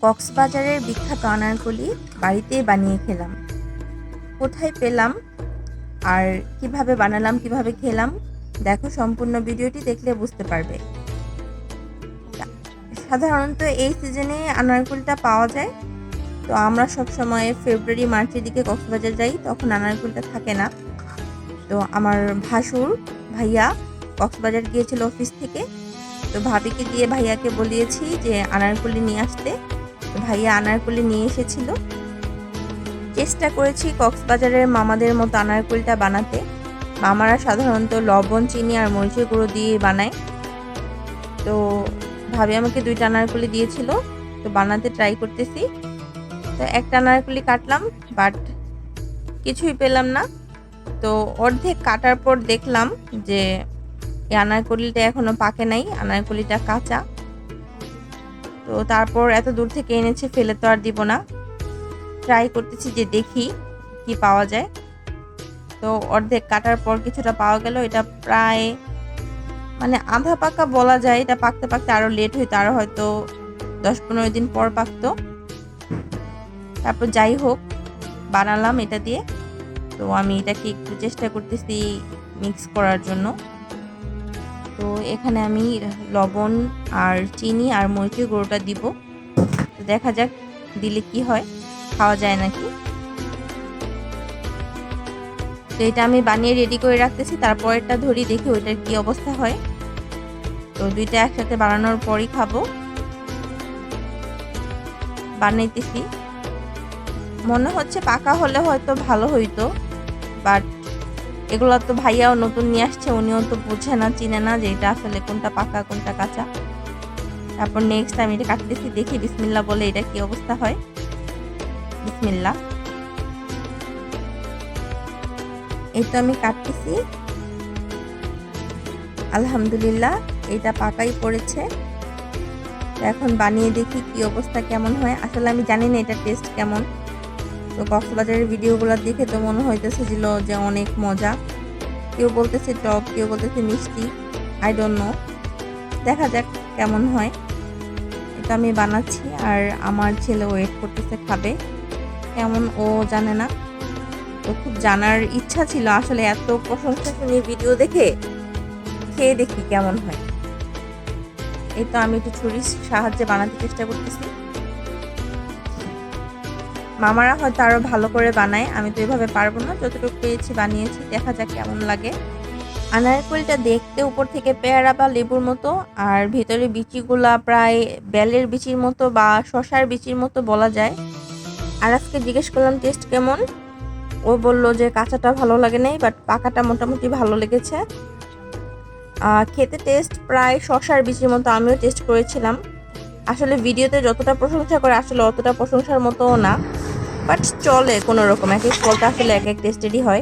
কক্সবাজারের বিখ্যাত আনারকলি বাড়িতেই বানিয়ে খেলাম। কোথায় পেলাম আর কিভাবে বানালাম, কিভাবে খেলাম, দেখো সম্পূর্ণ ভিডিওটি দেখলে বুঝতে পারবে। সাধারণত এই সিজনে আনারকুলটা পাওয়া যায়, তো আমরা সব সময় ফেব্রুয়ারি মার্চের দিকে কক্সবাজার যাই, তখন আনারকুলটা থাকে না। তো আমার ভাসুর ভাইয়া কক্সবাজার গিয়েছিল অফিস থেকে, তো ভাবিকে দিয়ে ভাইয়াকে বলিয়েছি যে আনারকুলি নিয়ে আসতে। তো ভাইয়া আনারকুলি নিয়ে এসেছিল। চেষ্টা করেছি কক্সবাজারের মামাদের মতো আনারকুলিটা বানাতে। মামারা সাধারণত লবণ, চিনি আর মরিচের গুঁড়ো দিয়ে বানায়। তো ভাবি আমাকে 2টা আনারকুলি দিয়েছিল, তো বানাতে ট্রাই করতেছি। তো একটা আনারকুলি কাটলাম, বাট কিছুই পেলাম না। তো অর্ধেক কাটার পর দেখলাম যে এই আনারকুলিটা এখনো পাকে নাই, আনারকুলিটা কাঁচা। তো তারপর এত দূর থেকে এনেছে, ফেলে তো আর দিব না। ট্রাই করতেছি যে দেখি কি পাওয়া যায়। তো অর্ধেক কাটার পর কিছুটা পাওয়া গেল। এটা প্রায় মানে আধা পাকা বলা যায়, এটা পাকতে পাকতে আরো লেট হইতো, আরো হয়তো 10-15 দিন পর পাকতো। তারপর যাই হোক, বানালাম এটা দিয়ে। তো আমি এটাকে একটু চেষ্টা করতেছি মিক্স করার জন্য। তো এখানে আমি লবণ আর চিনি আর মরিচের গুঁড়োটা দিব। তো দেখা যাক দিলে কি হয়, খাওয়া যায় নাকি। তো এটা আমি বানিয়ে রেডি করে রাখতেছি, তারপরেরটা ধরি, দেখি ওইটার কি অবস্থা হয়। তো 2টা একসাথে বানানোর পরই খাবো। বানাইতেছি, মনে হচ্ছে পাকা হলে হয়তো ভালো হইতো, বাট এগুলো তো ভাইয়াও নতুন নিয়ে আসছে, উনিও তো বুঝে না, চিনে না যে এটা আসলে কোনটা পাকা কোনটা কাঁচা। তারপর নেক্সট আমি এটা কাটতেছি, দেখি বিসমিল্লাহ বলে এটা কি অবস্থা হয়। বিসমিল্লাহ। এই তো আমি কাটতেছি, আলহামদুলিল্লাহ এটা পাকাই পড়েছে। এখন বানিয়ে দেখি কি অবস্থা, কেমন হয়। আসলে আমি জানি না এটা টেস্ট কেমন। তো কক্সবাজারের ভিডিওগুলো দেখে তো মনে হইতেছে যে অনেক মজা। কেউ বলতেছে টক, কেউ বলতেছে মিষ্টি, আই ডোন্ট নো। দেখা যাক কেমন হয়। এটা আমি বানাচ্ছি আর আমার ছেলে ওয়েট করতেছে খাবে, কেমন ও জানে না। তো খুব জানার ইচ্ছা ছিল আসলে, এত প্রশংসা শুনি ভিডিও দেখে, খেয়ে দেখি কেমন হয়। এই তো আমি একটু ছুরির সাহায্যে বানাতে চেষ্টা করতেছি। মামারা হয়তো আরো ভালো করে বানায়, আমি তো এভাবে পারবো না, যতটুকু পেয়েছি বানিয়েছি, দেখা যাক কেমন লাগে। আনারকলিটা দেখতে উপর থেকে পেয়ারা বা লেবুর মতো, আর ভিতরে বিচিগুলা প্রায় বেলের বিচির মতো বা শশার বিচির মতো বলা যায়। আর আজকে জিজ্ঞেস করলাম টেস্ট কেমন, ও বললো যে কাঁচাটা ভালো লাগে নাই, বাট পাকাটা মোটামুটি ভালো লেগেছে। খেতে টেস্ট প্রায় শশার বিচির মতো, আমিও টেস্ট করেছিলাম। আসলে ভিডিওতে যতটা প্রশংসা করে আসলে অতটা প্রশংসার মতোও না, বাট চলে কোনো রকম। এক এক ফলটা আসলে এক এক টেস্টেরই হয়।